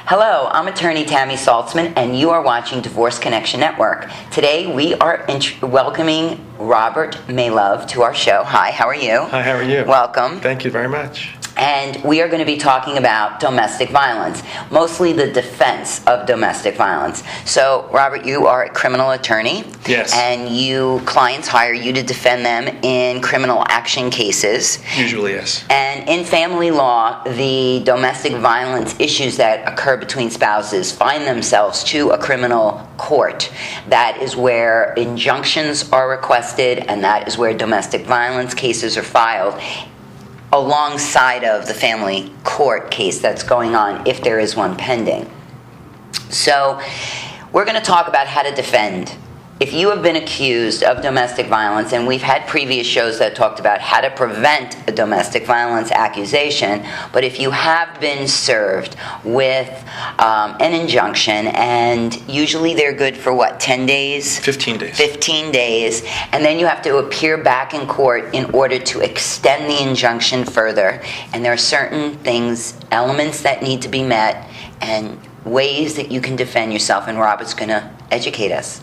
Hello, I'm attorney Tammy Saltzman, and you are watching Divorce Connection Network. Today we are welcoming Robert Malove to our show. Hi, how are you? Hi, how are you? Welcome. Thank you very much. And we are going to be talking about domestic violence, mostly the defense of domestic violence. So, Robert, you are a criminal attorney. Yes. And clients hire you to defend them in criminal action cases. Usually, yes. And in family law, the domestic violence issues that occur between spouses find themselves to a criminal court. That is where injunctions are requested, and that is where domestic violence cases are filed, alongside of the family court case that's going on, if there is one pending. So we're going to talk about how to defend. If you have been accused of domestic violence, and we've had previous shows that talked about how to prevent a domestic violence accusation, but if you have been served with an injunction, and usually they're good for what, 10 days? 15 days. 15 days, and then you have to appear back in court in order to extend the injunction further, and there are certain things, elements that need to be met, and ways that you can defend yourself, and Robert's going to educate us.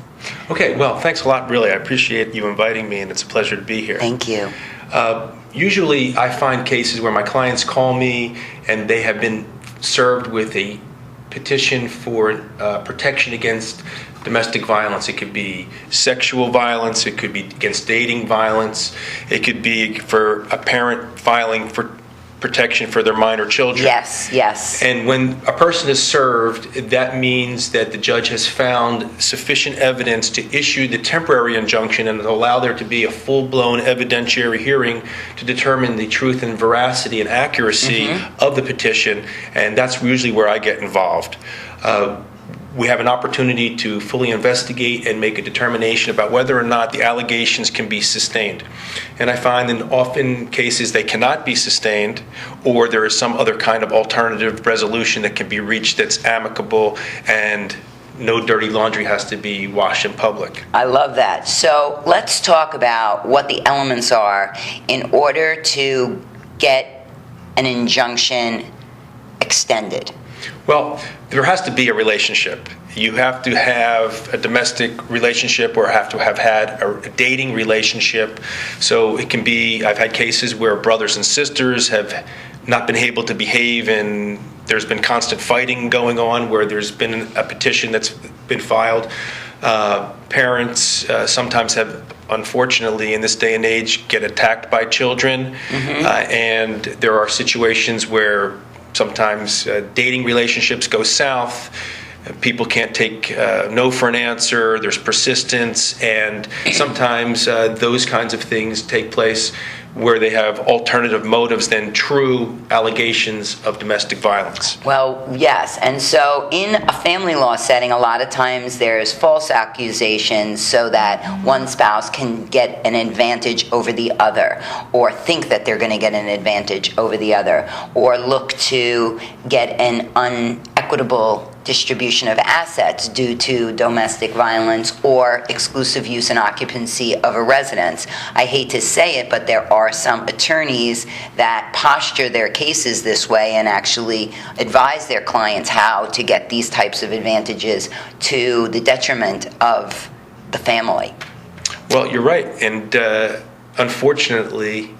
Okay, well, thanks a lot, really. I appreciate you inviting me, and it's a pleasure to be here. Thank you. Usually, I find cases where my clients call me, and they have been served with a petition for protection against domestic violence. It could be sexual violence, it could be against dating violence, it could be for a parent filing for protection for their minor children. Yes, yes. And when a person is served, that means that the judge has found sufficient evidence to issue the temporary injunction and allow there to be a full-blown evidentiary hearing to determine the truth and veracity and accuracy of the petition, and that's usually where I get involved. We have an opportunity to fully investigate and make a determination about whether or not the allegations can be sustained. And I find in often cases they cannot be sustained, or there is some other kind of alternative resolution that can be reached that's amicable, and no dirty laundry has to be washed in public. I love that. So let's talk about what the elements are in order to get an injunction extended. Well, there has to be a relationship. You have to have a domestic relationship or have to have had a dating relationship. So it can be, I've had cases where brothers and sisters have not been able to behave, and there's been constant fighting going on where there's been a petition that's been filed. Parents sometimes have, unfortunately, in this day and age, get attacked by children. And there are situations where sometimes dating relationships go south. People can't take no for an answer. There's persistence, and sometimes those kinds of things take place where they have alternative motives than true allegations of domestic violence. Well, yes, and so in a family law setting, a lot of times there's false accusations so that one spouse can get an advantage over the other, or think that they're going to get an advantage over the other, or look to get an unequitable distribution of assets due to domestic violence or exclusive use and occupancy of a residence. I hate to say it, but there are some attorneys that posture their cases this way and actually advise their clients how to get these types of advantages to the detriment of the family. Well, you're right, and unfortunately,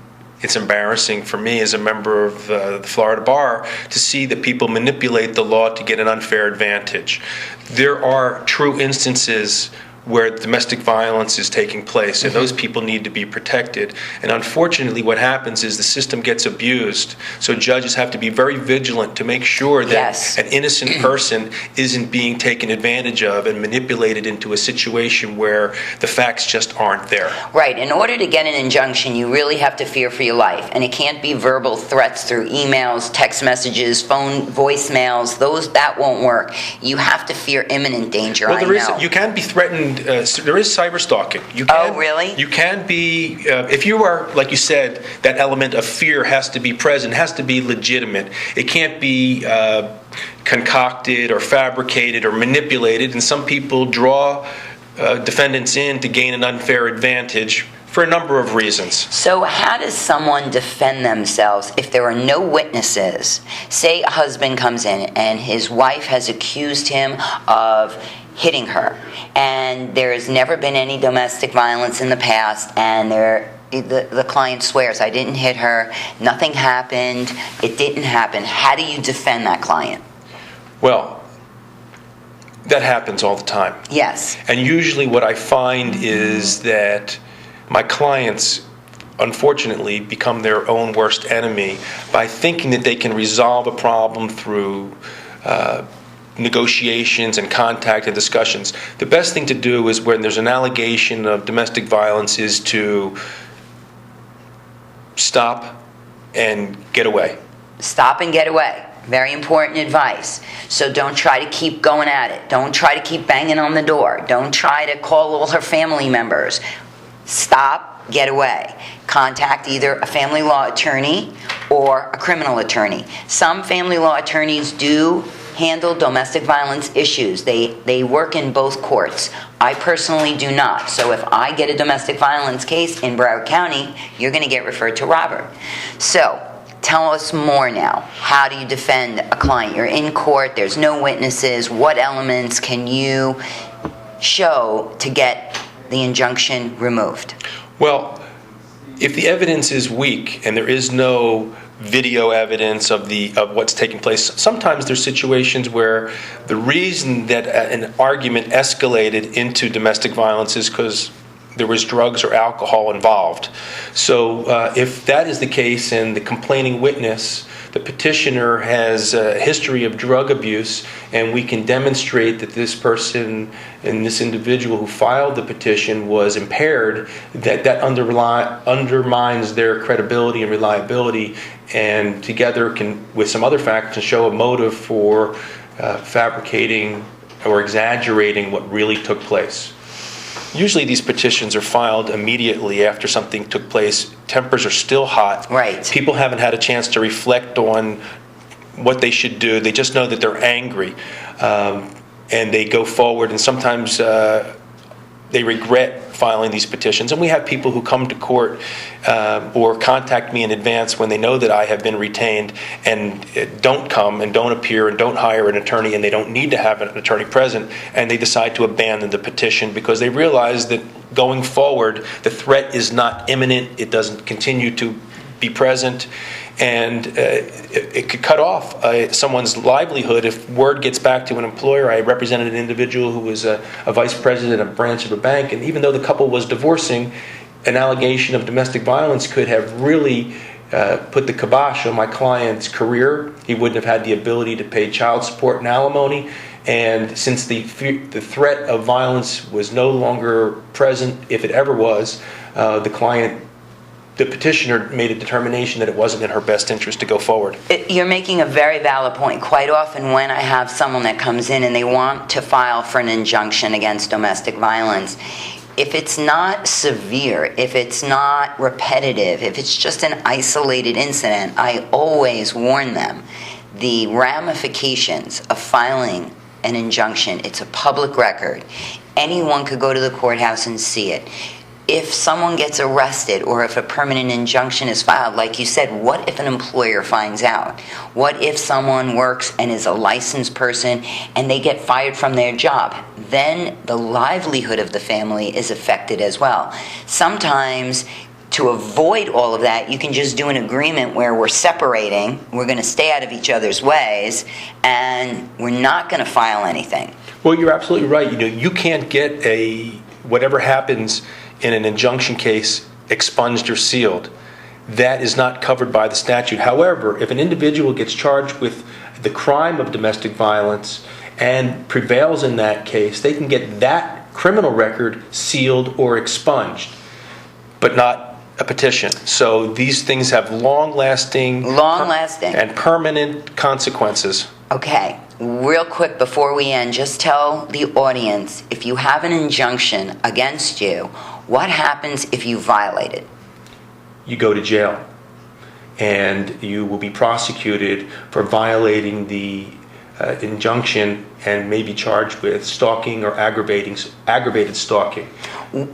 it's embarrassing for me as a member of the Florida Bar to see that people manipulate the law to get an unfair advantage. There are true instances where domestic violence is taking place, and those people need to be protected. And unfortunately, what happens is the system gets abused, so judges have to be very vigilant to make sure that an innocent person isn't being taken advantage of and manipulated into a situation where the facts just aren't there. Right. In order to get an injunction, you really have to fear for your life, and it can't be verbal threats through emails, text messages, phone voicemails. That won't work. You have to fear imminent danger. Well, you can be threatened. There is cyber stalking. Oh, really? You can be, if you are, like you said, that element of fear has to be present, has to be legitimate. It can't be concocted or fabricated or manipulated, and some people draw defendants in to gain an unfair advantage for a number of reasons. So how does someone defend themselves if there are no witnesses? Say a husband comes in and his wife has accused him of hitting her, and there has never been any domestic violence in the past, and the client swears, I didn't hit her, nothing happened, it didn't happen. How do you defend that client? Well, that happens all the time. Yes. And usually what I find is that my clients, unfortunately, become their own worst enemy by thinking that they can resolve a problem through negotiations and contact and discussions. The best thing to do is when there's an allegation of domestic violence is to stop and get away. Stop and get away. Very important advice. So don't try to keep going at it. Don't try to keep banging on the door. Don't try to call all her family members. Stop, get away. Contact either a family law attorney or a criminal attorney. Some family law attorneys do handle domestic violence issues. They work in both courts. I personally do not. So if I get a domestic violence case in Broward County, you're going to get referred to Robert. So tell us more now. How do you defend a client? You're in court, there's no witnesses. What elements can you show to get the injunction removed? Well, if the evidence is weak and there is no video evidence of what's taking place, sometimes there's situations where the reason that an argument escalated into domestic violence is because there was drugs or alcohol involved. So if that is the case and the complaining witness, the petitioner, has a history of drug abuse, and we can demonstrate that this person and this individual who filed the petition was impaired, that undermines their credibility and reliability, and together can, with some other factors, show a motive for fabricating or exaggerating what really took place. Usually these petitions are filed immediately after something took place. Tempers are still hot. Right. People haven't had a chance to reflect on what they should do. They just know that they're angry, and they go forward, and sometimes they regret filing these petitions. And we have people who come to court or contact me in advance when they know that I have been retained and don't come and don't appear and don't hire an attorney, and they don't need to have an attorney present, and they decide to abandon the petition because they realize that going forward the threat is not imminent, it doesn't continue to be present, and it could cut off someone's livelihood if word gets back to an employer. I represented an individual who was a vice president of a branch of a bank, and even though the couple was divorcing, an allegation of domestic violence could have really put the kibosh on my client's career. He wouldn't have had the ability to pay child support and alimony, and since the threat of violence was no longer present, if it ever was, the petitioner made a determination that it wasn't in her best interest to go forward. You're making a very valid point. Quite often when I have someone that comes in and they want to file for an injunction against domestic violence, if it's not severe, if it's not repetitive, if it's just an isolated incident, I always warn them the ramifications of filing an injunction. It's a public record. Anyone could go to the courthouse and see it. If someone gets arrested or if a permanent injunction is filed, like you said, what if an employer finds out? What if someone works and is a licensed person and they get fired from their job? Then the livelihood of the family is affected as well. Sometimes, to avoid all of that, you can just do an agreement where we're separating, we're going to stay out of each other's ways, and we're not going to file anything. Well, you're absolutely right. You can't get whatever happens in an injunction case expunged or sealed. That is not covered by the statute. However, if an individual gets charged with the crime of domestic violence and prevails in that case, they can get that criminal record sealed or expunged, but not a petition. So these things have long-lasting and permanent consequences. Okay. Real quick before we end, just tell the audience, if you have an injunction against you, what happens if you violate it? You go to jail, and you will be prosecuted for violating the injunction and may be charged with stalking or aggravated stalking.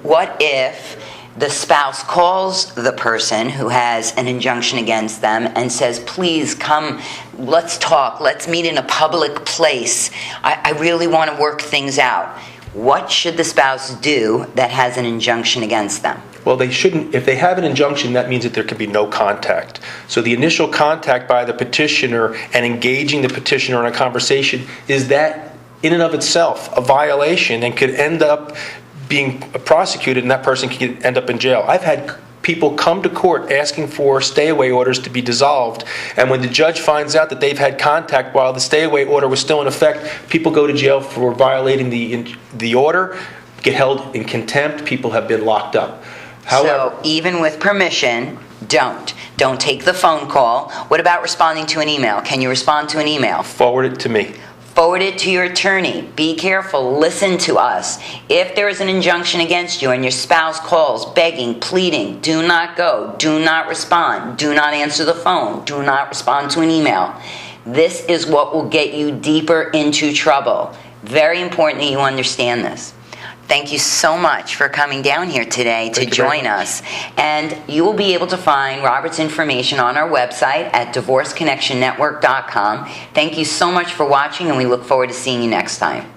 What if The spouse calls the person who has an injunction against them and says, please come, let's talk, let's meet in a public place. I really want to work things out. What should the spouse do that has an injunction against them? Well, they shouldn't. If they have an injunction, that means that there can be no contact. So the initial contact by the petitioner and engaging the petitioner in a conversation is that in and of itself a violation and could end up being prosecuted, and that person could end up in jail. I've had people come to court asking for stay-away orders to be dissolved, and when the judge finds out that they've had contact while the stay-away order was still in effect, people go to jail for violating the order, get held in contempt, people have been locked up. However, so even with permission, don't take the phone call. What about responding to an email? Can you respond to an email? Forward it to me. Forward it to your attorney. Be careful. Listen to us. If there is an injunction against you and your spouse calls begging, pleading, do not go. Do not respond. Do not answer the phone. Do not respond to an email. This is what will get you deeper into trouble. Very important that you understand this. Thank you so much for coming down here today to join us. And you will be able to find Robert's information on our website at divorceconnectionnetwork.com. Thank you so much for watching, and we look forward to seeing you next time.